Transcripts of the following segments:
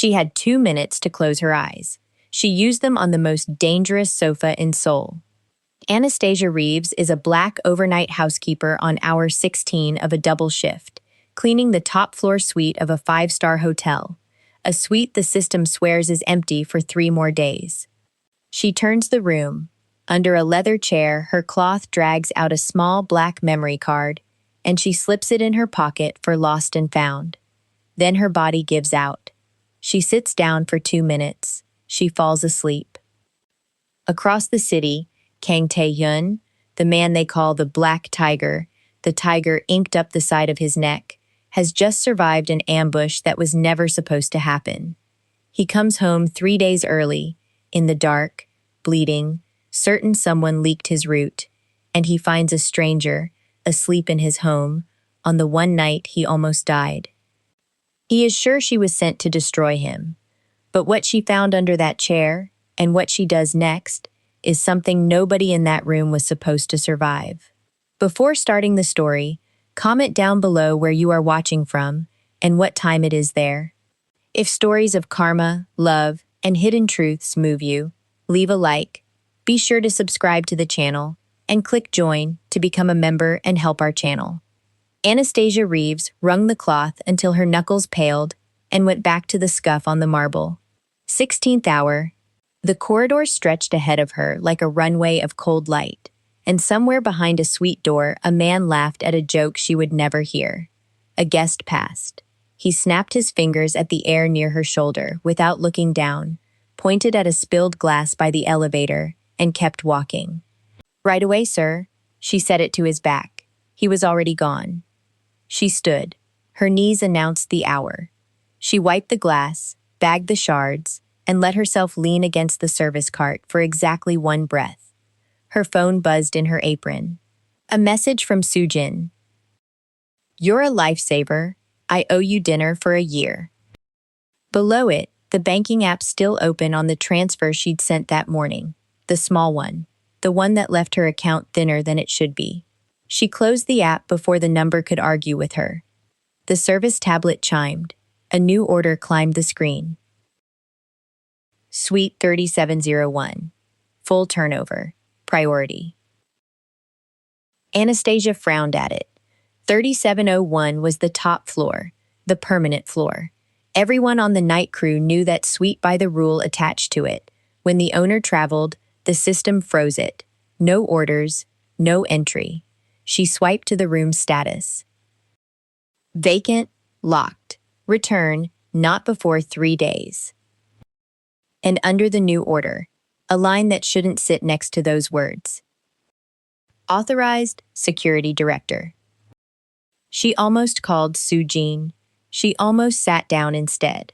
She had 2 minutes to close her eyes. She used them on the most dangerous sofa in Seoul. Anastasia Reeves is a black overnight housekeeper on hour 16 of a double shift, cleaning the top-floor suite of a five-star hotel, a suite the system swears is empty for 3 more days. She turns the room. Under a leather chair, her cloth drags out a small black memory card, and she slips it in her pocket for lost and found. Then her body gives out. She sits down for 2 minutes. She falls asleep. Across the city, Kang Tae-hyun, the man they call the Black Tiger, the tiger inked up the side of his neck, has just survived an ambush that was never supposed to happen. He comes home 3 days early, in the dark, bleeding, certain someone leaked his route, and he finds a stranger, asleep in his home, on the one night he almost died. He is sure she was sent to destroy him, but what she found under that chair, and what she does next, is something nobody in that room was supposed to survive. Before starting the story, comment down below where you are watching from and what time it is there. If stories of karma, love, and hidden truths move you, leave a like, be sure to subscribe to the channel, and click join to become a member and help our channel. Anastasia Reeves wrung the cloth until her knuckles paled and went back to the scuff on the marble. 16th hour. The corridor stretched ahead of her like a runway of cold light, and somewhere behind a suite door, a man laughed at a joke she would never hear. A guest passed. He snapped his fingers at the air near her shoulder without looking down, pointed at a spilled glass by the elevator, and kept walking. "Right away, sir," she said it to his back. He was already gone. She stood. Her knees announced the hour. She wiped the glass, bagged the shards, and let herself lean against the service cart for exactly 1 breath. Her phone buzzed in her apron. A message from Sujin. "You're a lifesaver. I owe you dinner for a year." Below it, the banking app still open on the transfer she'd sent that morning. The small one. The one that left her account thinner than it should be. She closed the app before the number could argue with her. The service tablet chimed. A new order climbed the screen. Suite 3701. Full turnover. Priority. Anastasia frowned at it. 3701 was the top floor, the permanent floor. Everyone on the night crew knew that suite by the rule attached to it. When the owner traveled, the system froze it. No orders, no entry. She swiped to the room's status. Vacant, locked. Return, not before 3 days. And under the new order, a line that shouldn't sit next to those words. Authorized Security Director. She almost called Sujin. She almost sat down instead.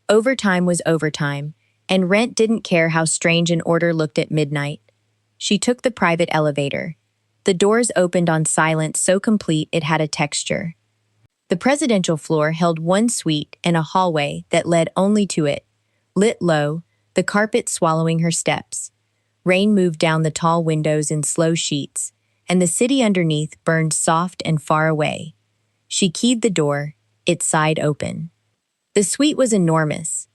Overtime was overtime, and rent didn't care how strange an order looked at midnight. She took the private elevator. The doors opened on silence so complete it had a texture. The presidential floor held 1 suite and a hallway that led only to it. Lit low, the carpet swallowing her steps. Rain moved down the tall windows in slow sheets, and the city underneath burned soft and far away. She keyed the door, its side open. The suite was enormous.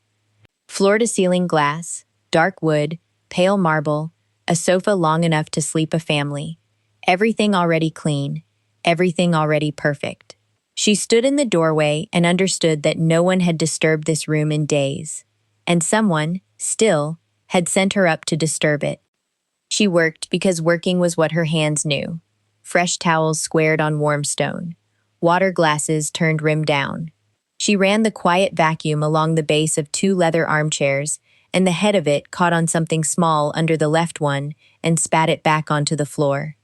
Floor-to-ceiling glass, dark wood, pale marble, a sofa long enough to sleep a family. Everything already clean, everything already perfect. She stood in the doorway and understood that no one had disturbed this room in days. And someone, still, had sent her up to disturb it. She worked because working was what her hands knew. Fresh towels squared on warm stone. Water glasses turned rim down. She ran the quiet vacuum along the base of 2 leather armchairs, and the head of it caught on something small under the left one and spat it back onto the floor.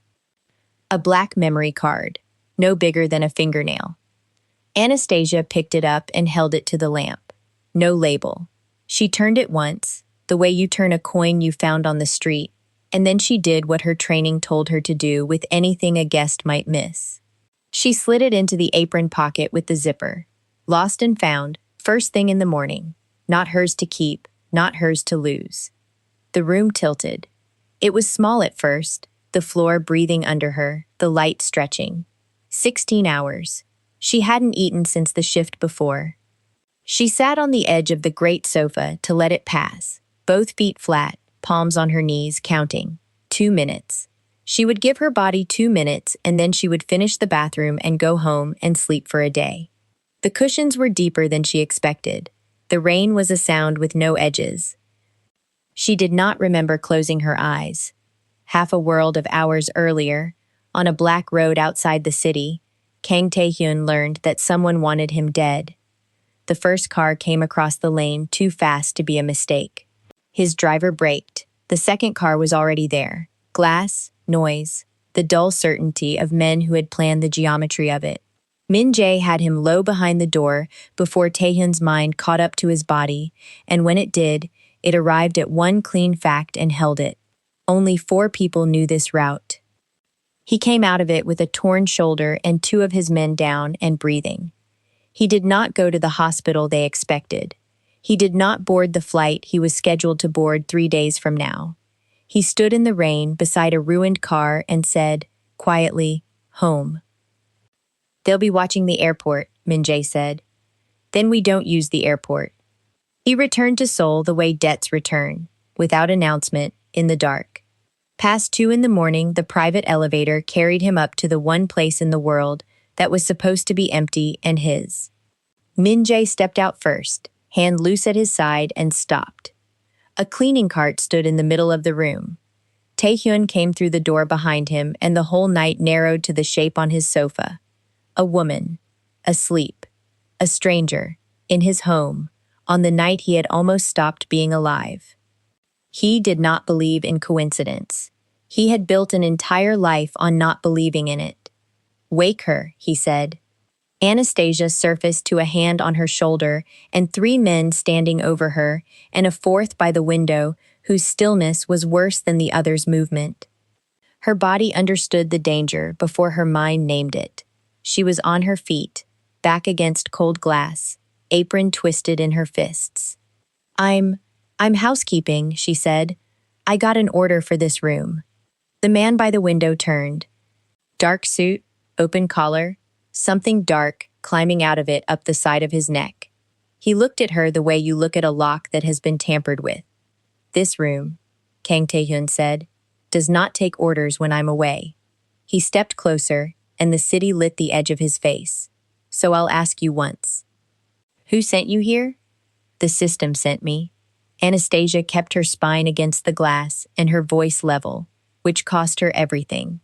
A black memory card, no bigger than a fingernail. Anastasia picked it up and held it to the lamp. No label. She turned it once, the way you turn a coin you found on the street, and then she did what her training told her to do with anything a guest might miss. She slid it into the apron pocket with the zipper. Lost and found, first thing in the morning. Not hers to keep, not hers to lose. The room tilted. It was small at first, the floor breathing under her, the light stretching. 16 hours. She hadn't eaten since the shift before. She sat on the edge of the great sofa to let it pass, both feet flat, palms on her knees, counting. 2 minutes. She would give her body 2 minutes and then she would finish the bathroom and go home and sleep for a day. The cushions were deeper than she expected. The rain was a sound with no edges. She did not remember closing her eyes. Half a world of hours earlier, on a black road outside the city, Kang Tae-hyun learned that someone wanted him dead. The first car came across the lane too fast to be a mistake. His driver braked. The second car was already there. Glass, noise, the dull certainty of men who had planned the geometry of it. Min Jae had him low behind the door before Taehyun's mind caught up to his body, and when it did, it arrived at one clean fact and held it. Only 4 people knew this route. He came out of it with a torn shoulder and 2 of his men down and breathing. He did not go to the hospital they expected. He did not board the flight he was scheduled to board 3 days from now. He stood in the rain beside a ruined car and said, quietly, "Home." "They'll be watching the airport," Min Jae said. "Then we don't use the airport." He returned to Seoul the way debts return, without announcement, in the dark. Past 2 in the morning, the private elevator carried him up to the one place in the world that was supposed to be empty and his. Min Jae stepped out first, hand loose at his side, and stopped. A cleaning cart stood in the middle of the room. Taehyun came through the door behind him, and the whole night narrowed to the shape on his sofa. A woman, asleep, a stranger, in his home, on the night he had almost stopped being alive. He did not believe in coincidence. He had built an entire life on not believing in it. "Wake her," he said. Anastasia surfaced to a hand on her shoulder and 3 men standing over her, and a 4th by the window, whose stillness was worse than the other's movement. Her body understood the danger before her mind named it. She was on her feet, back against cold glass, apron twisted in her fists. I'm housekeeping," she said. "I got an order for this room." The man by the window turned. Dark suit, open collar, something dark climbing out of it up the side of his neck. He looked at her the way you look at a lock that has been tampered with. "This room," Kang Tae-hyun said, "does not take orders when I'm away." He stepped closer, and the city lit the edge of his face. "So I'll ask you once. Who sent you here?" "The system sent me." Anastasia kept her spine against the glass and her voice level, which cost her everything.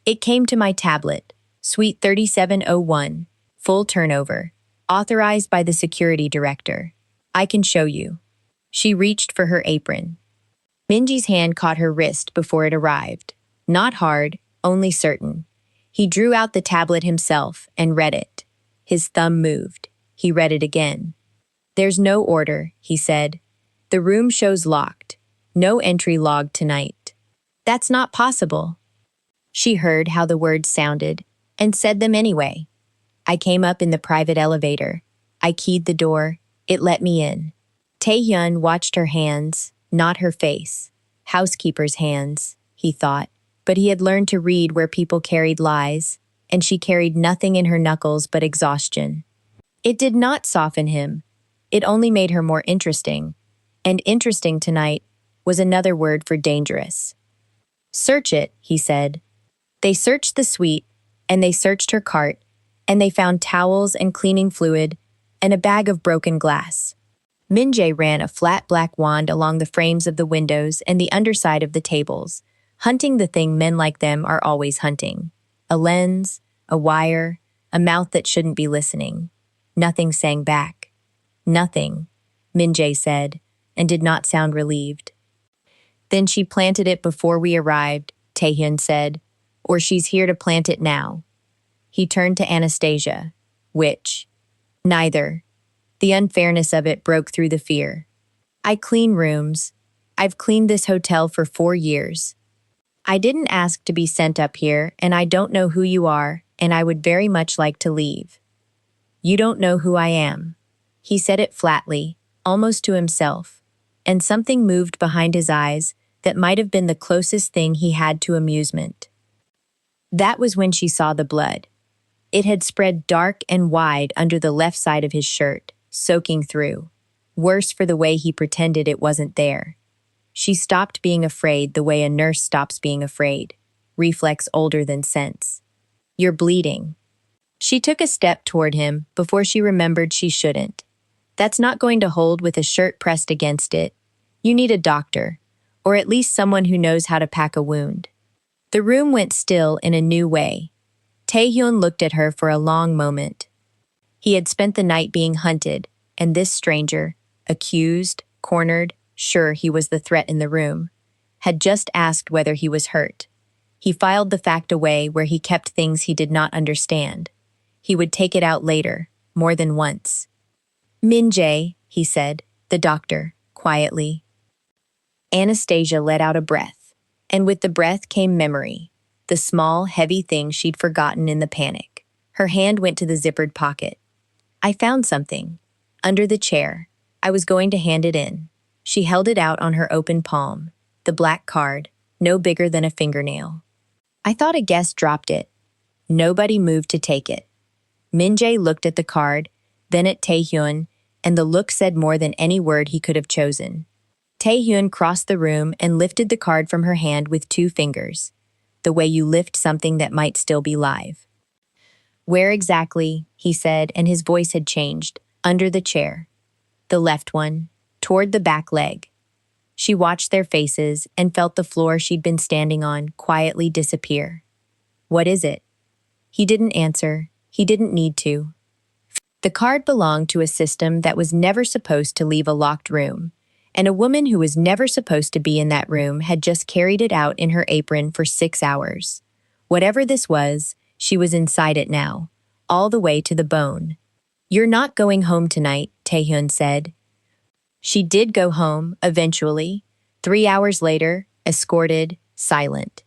"It came to my tablet, Suite 3701, full turnover, authorized by the security director. I can show you." She reached for her apron. Minji's hand caught her wrist before it arrived. Not hard, only certain. He drew out the tablet himself and read it. His thumb moved. He read it again. "There's no order," he said. "The room shows locked. No entry logged tonight." "That's not possible." She heard how the words sounded, and said them anyway. "I came up in the private elevator. I keyed the door. It let me in." Taehyun watched her hands, not her face. Housekeeper's hands, he thought. But he had learned to read where people carried lies, and she carried nothing in her knuckles but exhaustion. It did not soften him. It only made her more interesting. And interesting tonight was another word for dangerous. "Search it," he said. They searched the suite, and they searched her cart, and they found towels and cleaning fluid, and a bag of broken glass. Min Jae ran a flat black wand along the frames of the windows and the underside of the tables, hunting the thing men like them are always hunting. A lens, a wire, a mouth that shouldn't be listening. Nothing sang back. "Nothing," Min Jae said, and did not sound relieved. "Then she planted it before we arrived," Taehyun said, "or she's here to plant it now." He turned to Anastasia. "Which?" "Neither." The unfairness of it broke through the fear. "I clean rooms. I've cleaned this hotel for 4 years. I didn't ask to be sent up here, and I don't know who you are, and I would very much like to leave." "You don't know who I am." He said it flatly, almost to himself, and something moved behind his eyes that might have been the closest thing he had to amusement. That was when she saw the blood. It had spread dark and wide under the left side of his shirt, soaking through. Worse for the way he pretended it wasn't there. She stopped being afraid the way a nurse stops being afraid. Reflex older than sense. You're bleeding. She took a step toward him before she remembered she shouldn't. That's not going to hold with a shirt pressed against it. You need a doctor, or at least someone who knows how to pack a wound. The room went still in a new way. Taehyun looked at her for a long moment. He had spent the night being hunted, and this stranger, accused, cornered, sure he was the threat in the room, had just asked whether he was hurt. He filed the fact away where he kept things he did not understand. He would take it out later, more than once. Min-jae, he said, the doctor, quietly. Anastasia let out a breath, and with the breath came memory, the small, heavy thing she'd forgotten in the panic. Her hand went to the zippered pocket. I found something. Under the chair. I was going to hand it in. She held it out on her open palm, the black card, no bigger than a fingernail. I thought a guest dropped it. Nobody moved to take it. Min-jae looked at the card, then at Taehyun, and the look said more than any word he could have chosen. Taehyun crossed the room and lifted the card from her hand with 2 fingers, the way you lift something that might still be live. Where exactly, he said, and his voice had changed. Under the chair. The left one, toward the back leg. She watched their faces and felt the floor she'd been standing on quietly disappear. What is it? He didn't answer. He didn't need to. The card belonged to a system that was never supposed to leave a locked room, and a woman who was never supposed to be in that room had just carried it out in her apron for 6 hours. Whatever this was, she was inside it now, all the way to the bone. You're not going home tonight, Taehyun said. She did go home, eventually, 3 hours later, escorted, silent.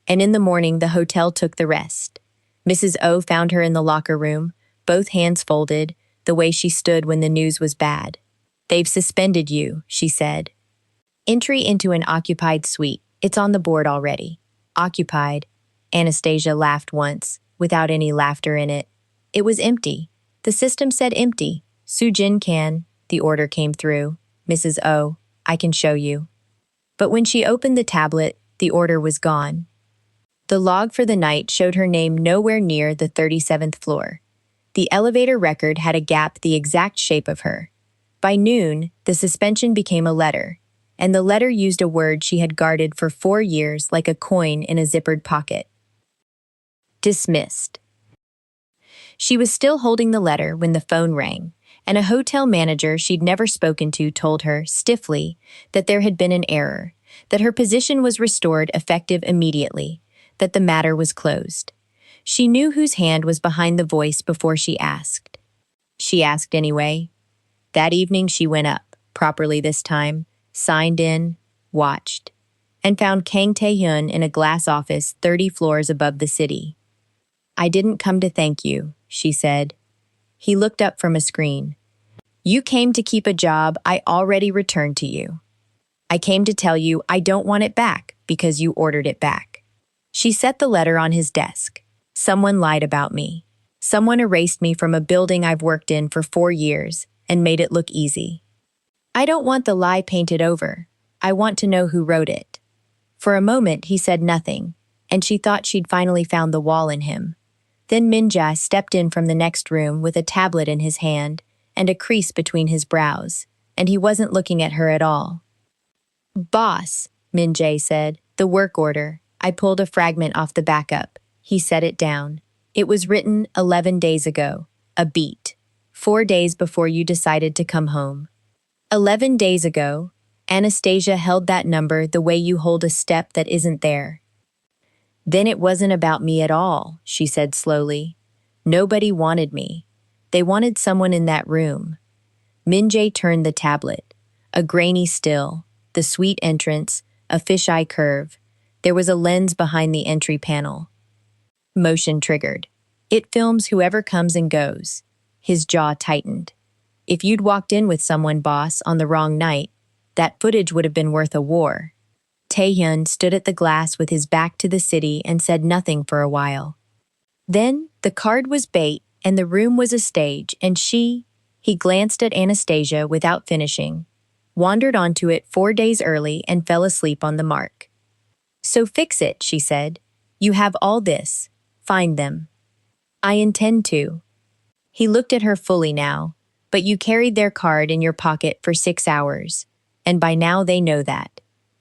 And in the morning, the hotel took the rest. Mrs. O found her in the locker room, both hands folded, the way she stood when the news was bad. They've suspended you, she said. Entry into an occupied suite. It's on the board already. Occupied. Anastasia laughed once, without any laughter in it. It was empty. The system said empty. Sujin can, the order came through. Mrs. O, I can show you. But when she opened the tablet, the order was gone. The log for the night showed her name nowhere near the 37th floor. The elevator record had a gap the exact shape of her. By noon, the suspension became a letter, and the letter used a word she had guarded for 4 years like a coin in a zippered pocket. Dismissed. She was still holding the letter when the phone rang, and a hotel manager she'd never spoken to told her, stiffly, that there had been an error, that her position was restored effective immediately, that the matter was closed. She knew whose hand was behind the voice before she asked. She asked anyway. That evening she went up, properly this time, signed in, watched, and found Kang Tae-hyun in a glass office 30 floors above the city. I didn't come to thank you, she said. He looked up from a screen. You came to keep a job I already returned to you. I came to tell you I don't want it back because you ordered it back. She set the letter on his desk. Someone lied about me. Someone erased me from a building I've worked in for 4 years and made it look easy. I don't want the lie painted over. I want to know who wrote it. For a moment he said nothing, and she thought she'd finally found the wall in him. Then Min-jae stepped in from the next room with a tablet in his hand and a crease between his brows, and he wasn't looking at her at all. Boss, Min-jae said, the work order. I pulled a fragment off the backup. He set it down. It was written 11 days ago. A beat. 4 days before you decided to come home. 11 days ago, Anastasia held that number the way you hold a step that isn't there. Then it wasn't about me at all, she said slowly. Nobody wanted me. They wanted someone in that room. Min-jae turned the tablet. A grainy still, the sweet entrance, a fisheye curve. There was a lens behind the entry panel. Motion triggered. It films whoever comes and goes. His jaw tightened. If you'd walked in with someone, boss, on the wrong night, that footage would have been worth a war. Taehyun stood at the glass with his back to the city and said nothing for a while. Then, the card was bait, and the room was a stage, and she He glanced at Anastasia without finishing, wandered onto it 4 days early, and fell asleep on the mark. So fix it, she said. You have all this. Find them. I intend to. He looked at her fully now. But you carried their card in your pocket for 6 hours, and by now they know that.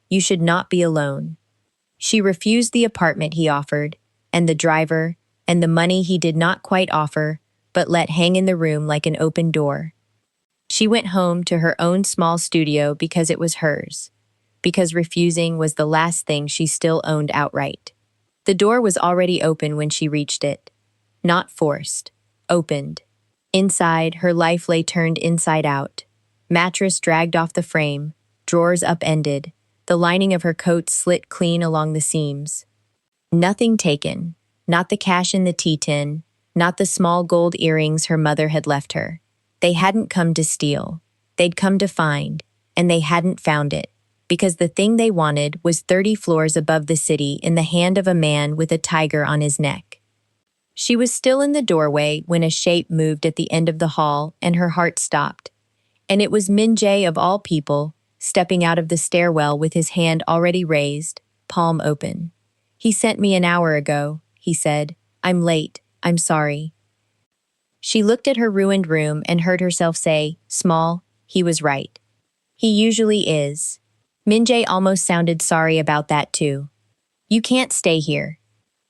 You should not be alone. She refused the apartment he offered, and the driver, and the money he did not quite offer, but let hang in the room like an open door. She went home to her own small studio because it was hers, because refusing was the last thing she still owned outright. The door was already open when she reached it. Not forced. Opened. Inside, her life lay turned inside out. Mattress dragged off the frame, drawers upended, the lining of her coat slit clean along the seams. Nothing taken, not the cash in the tea tin, not the small gold earrings her mother had left her. They hadn't come to steal. They'd come to find, and they hadn't found it, because the thing they wanted was 30 floors above the city in the hand of a man with a tiger on his neck. She was still in the doorway when a shape moved at the end of the hall and her heart stopped. And it was Min Jae of all people, stepping out of the stairwell with his hand already raised, palm open. He sent me an hour ago, he said. I'm late, I'm sorry. She looked at her ruined room and heard herself say, small, he was right. He usually is. Min Jae almost sounded sorry about that too. You can't stay here.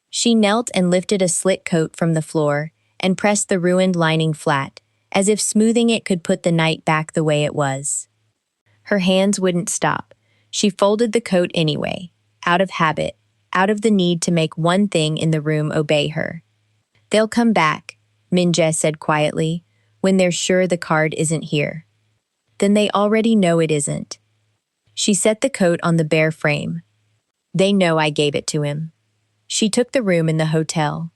She knelt and lifted a slit coat from the floor and pressed the ruined lining flat, as if smoothing it could put the night back the way it was. Her hands wouldn't stop. She folded the coat anyway, out of habit, out of the need to make one thing in the room obey her. They'll come back, Min Jae said quietly, when they're sure the card isn't here. Then they already know it isn't. She set the coat on the bare frame. They know I gave it to him. She took the room in the hotel.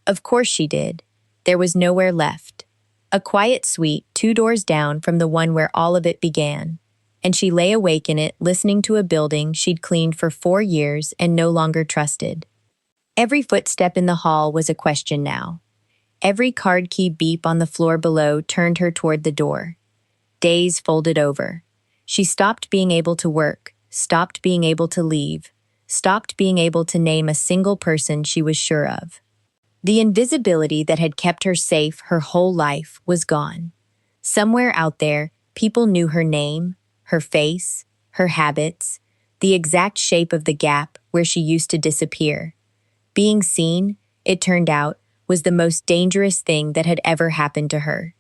Of course she did. There was nowhere left. A quiet suite 2 doors down from the one where all of it began. And she lay awake in it, listening to a building she'd cleaned for 4 years and no longer trusted. Every footstep in the hall was a question now. Every card key beep on the floor below turned her toward the door. Days folded over. She stopped being able to work, stopped being able to leave, stopped being able to name a single person she was sure of. The invisibility that had kept her safe her whole life was gone. Somewhere out there, people knew her name, her face, her habits, the exact shape of the gap where she used to disappear. Being seen, it turned out, was the most dangerous thing that had ever happened to her.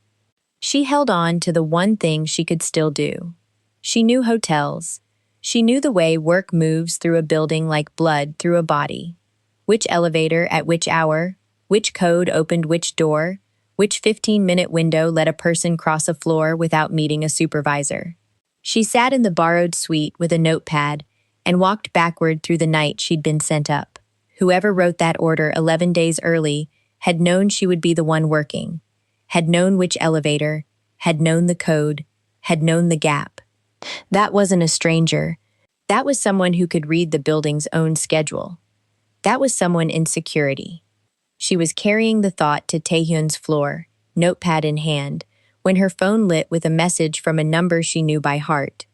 She held on to the one thing she could still do. She knew hotels. She knew the way work moves through a building like blood through a body. Which elevator at which hour, which code opened which door, which 15-minute window let a person cross a floor without meeting a supervisor. She sat in the borrowed suite with a notepad and walked backward through the night she'd been sent up. Whoever wrote that order 11 days early had known she would be the one working, had known which elevator, had known the code, had known the gap. That wasn't a stranger. That was someone who could read the building's own schedule. That was someone in security. She was carrying the thought to Taehyun's floor, notepad in hand, when her phone lit with a message from a number she knew by heart.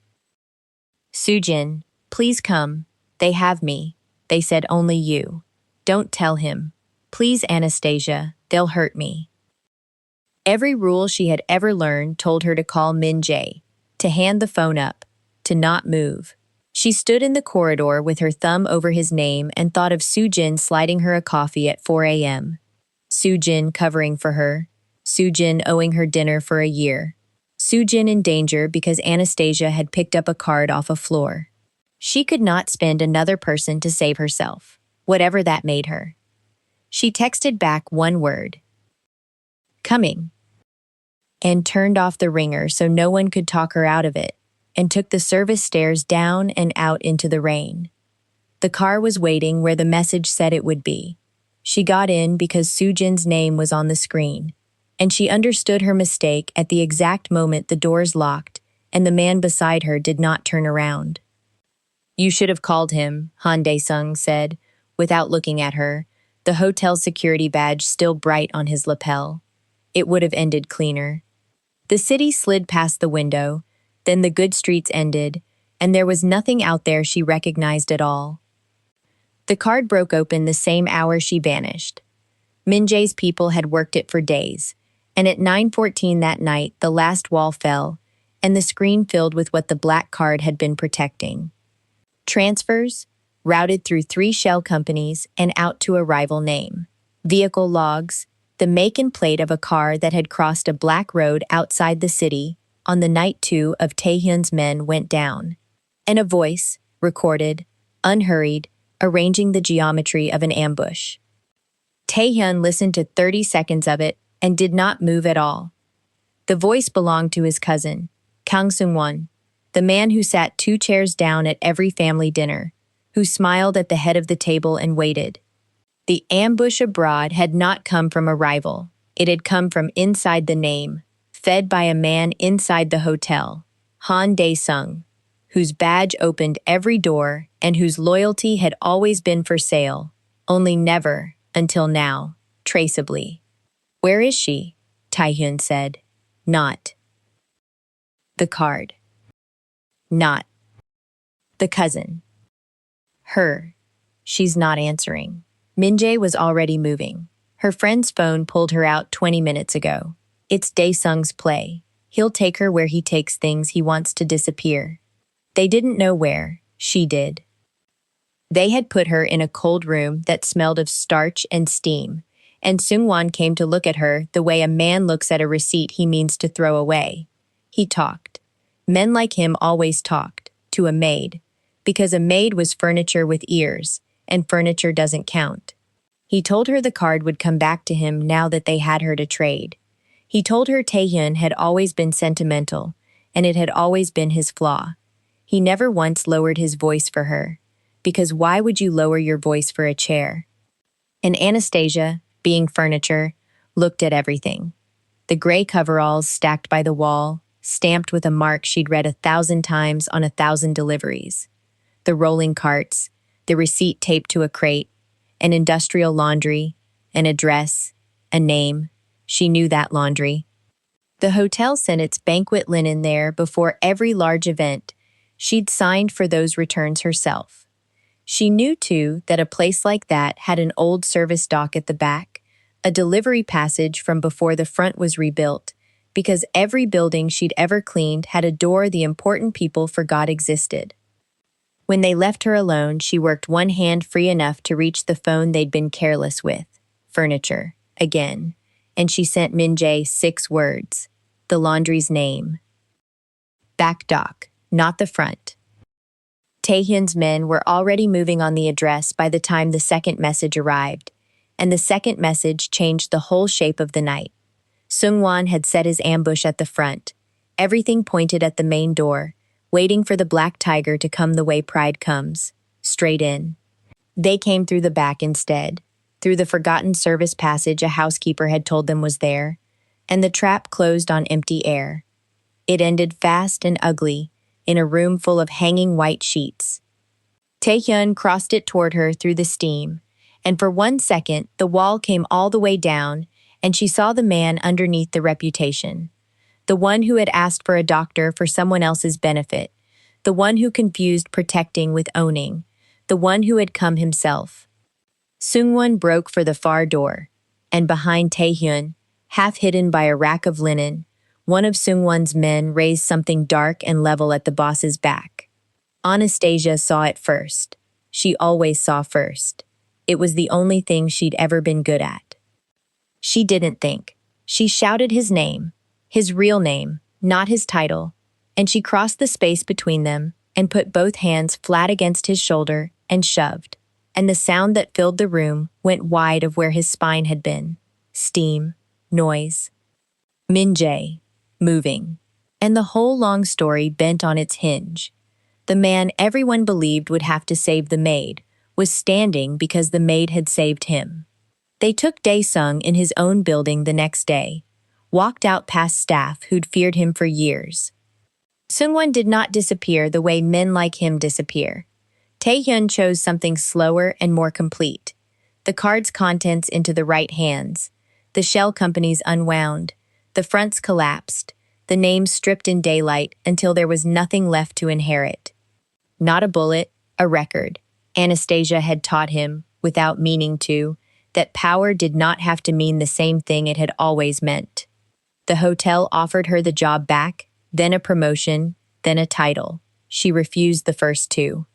Soojin, please come. They have me. They said only you. Don't tell him. Please, Anastasia, they'll hurt me. Every rule she had ever learned told her to call Min Jae, to hand the phone up, to not move. She stood in the corridor with her thumb over his name and thought of Soojin sliding her a coffee at 4 a.m. Soojin covering for her. Soojin owing her dinner for a year. Soojin in danger because Anastasia had picked up a card off a floor. She could not spend another person to save herself, whatever that made her. She texted back one word. Coming. And turned off the ringer so no one could talk her out of it, and took the service stairs down and out into the rain. The car was waiting where the message said it would be. She got in because Soojin's name was on the screen, and she understood her mistake at the exact moment the doors locked and the man beside her did not turn around. You should have called him, Han Dae-sung said, without looking at her, the hotel security badge still bright on his lapel. It would have ended cleaner. The city slid past the window, then the good streets ended, and there was nothing out there she recognized at all. The card broke open the same hour she vanished. Min Jae's people had worked it for days, and at 9:14 that night the last wall fell, and the screen filled with what the black card had been protecting. Transfers, routed through 3 shell companies and out to a rival name. Vehicle logs, the make and plate of a car that had crossed a black road outside the city on the night 2 of Taehyun's men went down. And a voice, recorded, unhurried, arranging the geometry of an ambush. Taehyun listened to 30 seconds of it and did not move at all. The voice belonged to his cousin, Kang Seung-won, the man who sat 2 chairs down at every family dinner, who smiled at the head of the table and waited. The ambush abroad had not come from a rival. It had come from inside the name, fed by a man inside the hotel, Han Dae-sung, whose badge opened every door and whose loyalty had always been for sale, only never, until now, traceably. "Where is she?" Taehyun said. "Not." The card. Not. The cousin. Her. She's not answering. Min Jae was already moving. Her friend's phone pulled her out 20 minutes ago. It's Dae-sung's play. He'll take her where he takes things he wants to disappear. They didn't know where. She did. They had put her in a cold room that smelled of starch and steam, and Seung-won came to look at her the way a man looks at a receipt he means to throw away. He talked. Men like him always talked, to a maid, because a maid was furniture with ears, and furniture doesn't count. He told her the card would come back to him now that they had her to trade. He told her Taehyun had always been sentimental, and it had always been his flaw. He never once lowered his voice for her, because why would you lower your voice for a chair? And Anastasia, being furniture, looked at everything. The gray coveralls stacked by the wall, stamped with a mark she'd read 1,000 times on 1,000 deliveries. The rolling carts, the receipt taped to a crate, an industrial laundry, an address, a name. She knew that laundry. The hotel sent its banquet linen there before every large event. She'd signed for those returns herself. She knew, too, that a place like that had an old service dock at the back, a delivery passage from before the front was rebuilt, because every building she'd ever cleaned had a door the important people forgot existed. When they left her alone, she worked one hand free enough to reach the phone they'd been careless with. Furniture, again. And she sent Min Jae 6 words. The laundry's name. Back dock, not the front. Taehyun's men were already moving on the address by the time the second message arrived, and the second message changed the whole shape of the night. Seung-won had set his ambush at the front. Everything pointed at the main door, waiting for the black tiger to come the way pride comes, straight in. They came through the back instead, through the forgotten service passage a housekeeper had told them was there, and the trap closed on empty air. It ended fast and ugly, in a room full of hanging white sheets. Taehyun crossed it toward her through the steam, and for 1 second the wall came all the way down, and she saw the man underneath the reputation. The one who had asked for a doctor for someone else's benefit, the one who confused protecting with owning, the one who had come himself. Seung-won broke for the far door, and behind Taehyun, half hidden by a rack of linen, one of Seung-won's men raised something dark and level at the boss's back. Anastasia saw it first. She always saw first. It was the only thing she'd ever been good at. She didn't think. She shouted his name. His real name, not his title, and she crossed the space between them and put both hands flat against his shoulder and shoved, and the sound that filled the room went wide of where his spine had been. Steam, noise. Min Jae, moving. And the whole long story bent on its hinge. The man everyone believed would have to save the maid was standing because the maid had saved him. They took Dae-sung in his own building the next day, walked out past staff who'd feared him for years. Seung-won did not disappear the way men like him disappear. Taehyun chose something slower and more complete. The card's contents into the right hands. The shell companies unwound. The fronts collapsed. the names stripped in daylight until there was nothing left to inherit. Not a bullet, a record. Anastasia had taught him, without meaning to, that power did not have to mean the same thing it had always meant. The hotel offered her the job back, then a promotion, then a title. She refused the first two.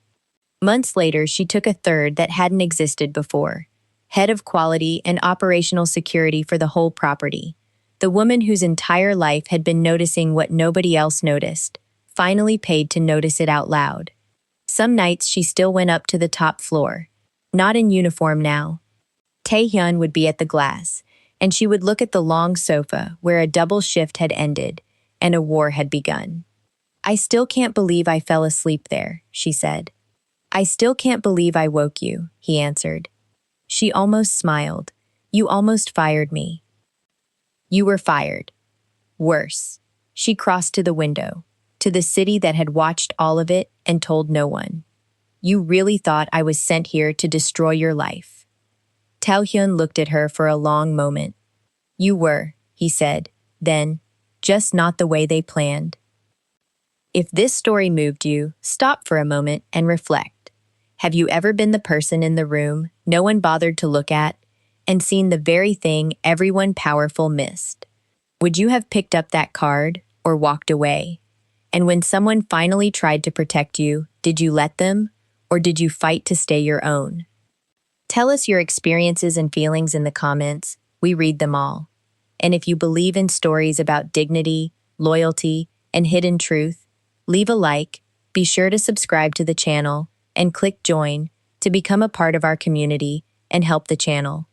Months later, she took a third that hadn't existed before. Head of quality and operational security for the whole property. The woman whose entire life had been noticing what nobody else noticed, finally paid to notice it out loud. Some nights she still went up to the top floor. Not in uniform now. Taehyun would be at the glass, and she would look at the long sofa where a double shift had ended and a war had begun. "I still can't believe I fell asleep there," she said. "I still can't believe I woke you," he answered. She almost smiled. "You almost fired me." "You were fired. Worse." She crossed to the window, to the city that had watched all of it and told no one. "You really thought I was sent here to destroy your life?" Taehyun looked at her for a long moment. "You were," he said, then, "just not the way they planned." If this story moved you, stop for a moment and reflect. Have you ever been the person in the room no one bothered to look at and seen the very thing everyone powerful missed? Would you have picked up that card or walked away? And when someone finally tried to protect you, did you let them, or did you fight to stay your own? Tell us your experiences and feelings in the comments. We read them all. And if you believe in stories about dignity, loyalty, and hidden truth, leave a like, be sure to subscribe to the channel, and click join to become a part of our community and help the channel.